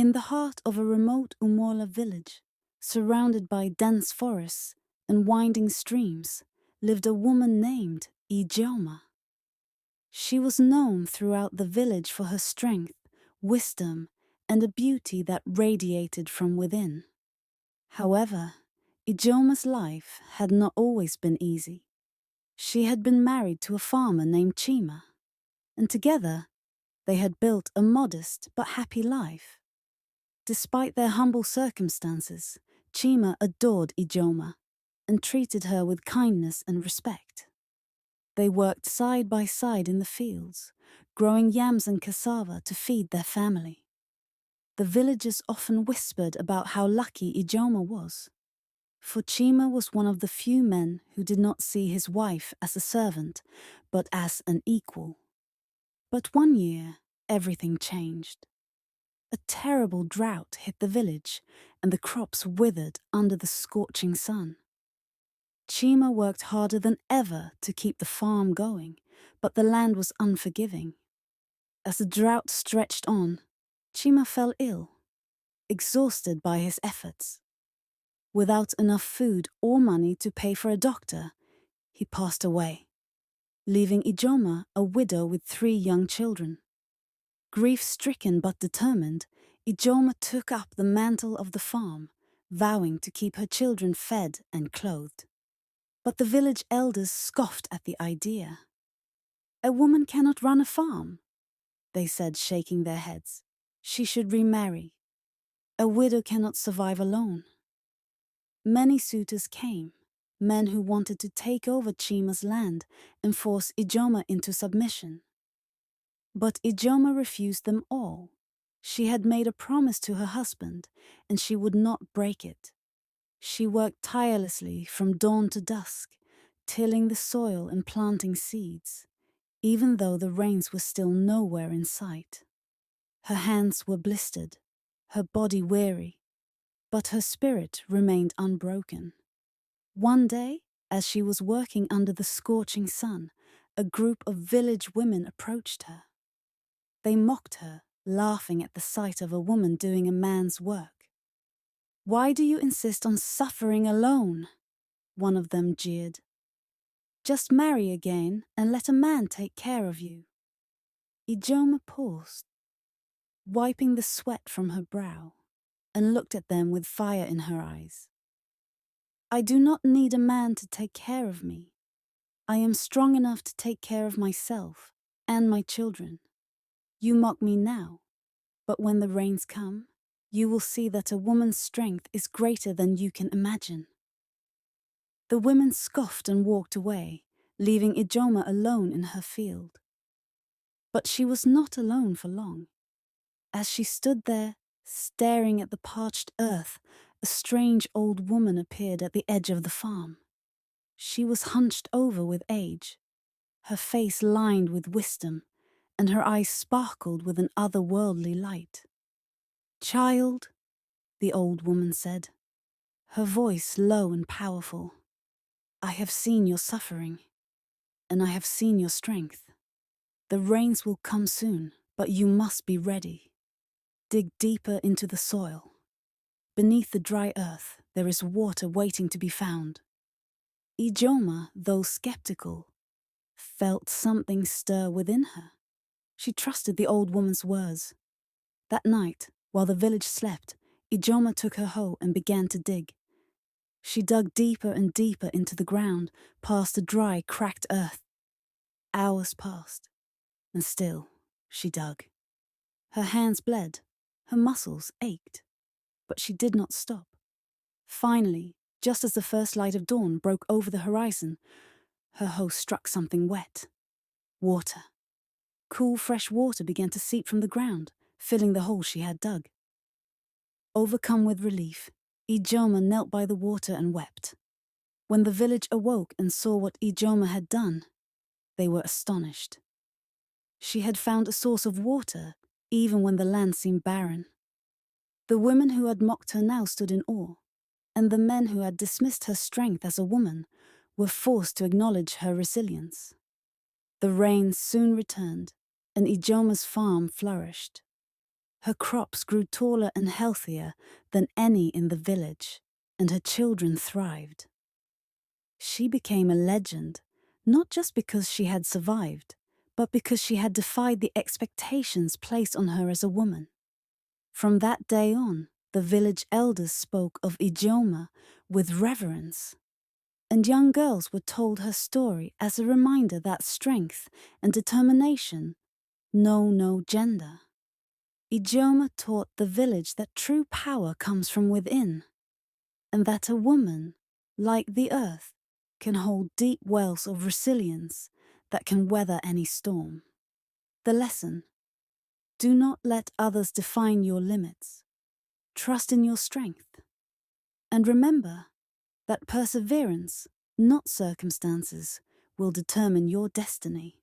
In the heart of a remote Umola village, surrounded by dense forests and winding streams, lived a woman named Ijeoma. She was known throughout the village for her strength, wisdom, and a beauty that radiated from within. However, Ijeoma's life had not always been easy. She had been married to a farmer named Chima, and together they had built a modest but happy life. Despite their humble circumstances, Chima adored Ijeoma and treated her with kindness and respect. They worked side by side in the fields, growing yams and cassava to feed their family. The villagers often whispered about how lucky Ijeoma was, for Chima was one of the few men who did not see his wife as a servant, but as an equal. But one year, everything changed. A terrible drought hit the village, and the crops withered under the scorching sun. Chima worked harder than ever to keep the farm going, but the land was unforgiving. As the drought stretched on, Chima fell ill, exhausted by his efforts. Without enough food or money to pay for a doctor, he passed away, leaving Ijeoma a widow with 3 young children. Grief-stricken but determined, Ijeoma took up the mantle of the farm, vowing to keep her children fed and clothed. But the village elders scoffed at the idea. "A woman cannot run a farm," they said, shaking their heads. "She should remarry. A widow cannot survive alone." Many suitors came, men who wanted to take over Chima's land and force Ijeoma into submission. But Ijeoma refused them all. She had made a promise to her husband, and she would not break it. She worked tirelessly from dawn to dusk, tilling the soil and planting seeds, even though the rains were still nowhere in sight. Her hands were blistered, her body weary, but her spirit remained unbroken. One day, as she was working under the scorching sun, a group of village women approached her. They mocked her, laughing at the sight of a woman doing a man's work. "Why do you insist on suffering alone?" one of them jeered. "Just marry again and let a man take care of you." Ijeoma paused, wiping the sweat from her brow, and looked at them with fire in her eyes. "I do not need a man to take care of me. I am strong enough to take care of myself and my children. You mock me now, but when the rains come, you will see that a woman's strength is greater than you can imagine." The women scoffed and walked away, leaving Ijeoma alone in her field. But she was not alone for long. As she stood there, staring at the parched earth, a strange old woman appeared at the edge of the farm. She was hunched over with age, her face lined with wisdom, and her eyes sparkled with an otherworldly light. "Child," the old woman said, her voice low and powerful, "I have seen your suffering, and I have seen your strength. The rains will come soon, but you must be ready. Dig deeper into the soil. Beneath the dry earth, there is water waiting to be found." Ijeoma, though skeptical, felt something stir within her. She trusted the old woman's words. That night, while the village slept, Ijeoma took her hoe and began to dig. She dug deeper and deeper into the ground, past the dry, cracked earth. Hours passed, and still she dug. Her hands bled, her muscles ached, but she did not stop. Finally, just as the first light of dawn broke over the horizon, her hoe struck something wet. Water. Cool, fresh water began to seep from the ground, filling the hole she had dug. Overcome with relief, Ijeoma knelt by the water and wept. When the village awoke and saw what Ijeoma had done, they were astonished. She had found a source of water, even when the land seemed barren. The women who had mocked her now stood in awe, and the men who had dismissed her strength as a woman were forced to acknowledge her resilience. The rains soon returned, and Ijeoma's farm flourished. Her crops grew taller and healthier than any in the village, and her children thrived. She became a legend, not just because she had survived, but because she had defied the expectations placed on her as a woman. From that day on, the village elders spoke of Ijeoma with reverence, and young girls were told her story as a reminder that strength and determination know no gender. Ijeoma taught the village that true power comes from within, and that a woman, like the earth, can hold deep wells of resilience that can weather any storm. The lesson: do not let others define your limits. Trust in your strength. And remember that perseverance, not circumstances, will determine your destiny.